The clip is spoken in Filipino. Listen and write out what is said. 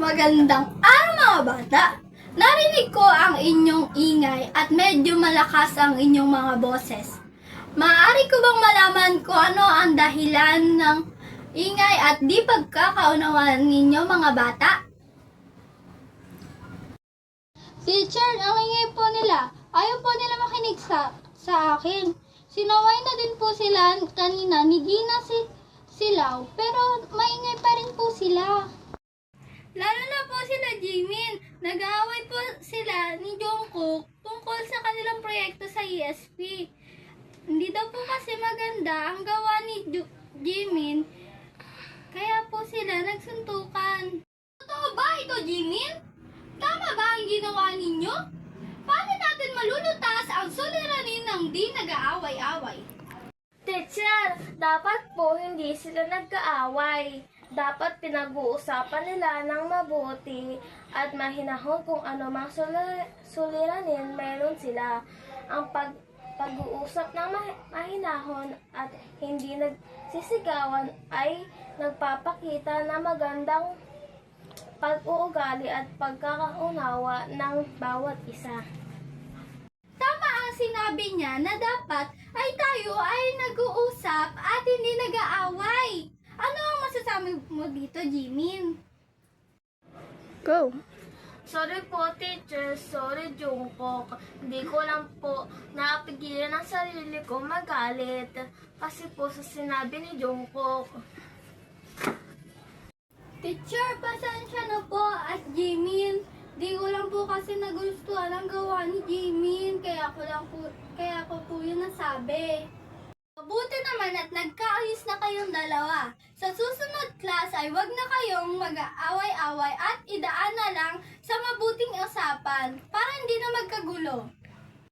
Magandang araw mga bata! Narinig ko ang inyong ingay at medyo malakas ang inyong mga boses. Maaari ko bang malaman kung ano ang dahilan ng ingay at di pagkakaunawaan ninyo mga bata? Teacher, ang ingay po nila. Ayaw po nila makinig sa akin. Sinaway na din po sila kanina ni Gina Silaw, pero maingay pa rin po sila. Lalo na po sila Jimin. Nag-aaway po sila ni Jungkook tungkol sa kanilang proyekto sa ESP. Hindi daw po kasi maganda ang gawa ni Jimin, kaya po sila nagsuntukan. Totoo ba ito, Jimin? Tama ba ang ginawa ninyo? Paano natin malulutas ang suliranin ng di nag-aaway-away? Teacher, dapat po hindi sila nagkaaway. Dapat pinag-uusapan nila ng mabuti at mahinahon kung ano mang suliranin meron sila. Ang pag-uusap ng mahinahon at hindi nagsisigawan ay nagpapakita na magandang pag-uugali at pagkakaunawa ng bawat isa. Tama ang sinabi niya na dapat ay tayo ay nag-uusap at hindi nag-aaway. Ano ang masasabi mo dito, Jimin? Go! Sorry po, teacher. Sorry, Jungkook. Hindi ko lang po napigilan ang sarili ko magalit kasi po sa sinabi ni Jungkook. Teacher, pasensya na po at Jimin. Di ko lang po kasi nagustuhan ang gawa ni Jimin, kaya ko po yun nasabi. Mabuti naman at nagkaayos na kayong dalawa. Sa susunod class ay wag na kayong mag-aaway-away at idaan na lang sa mabuting usapan para hindi na magkagulo.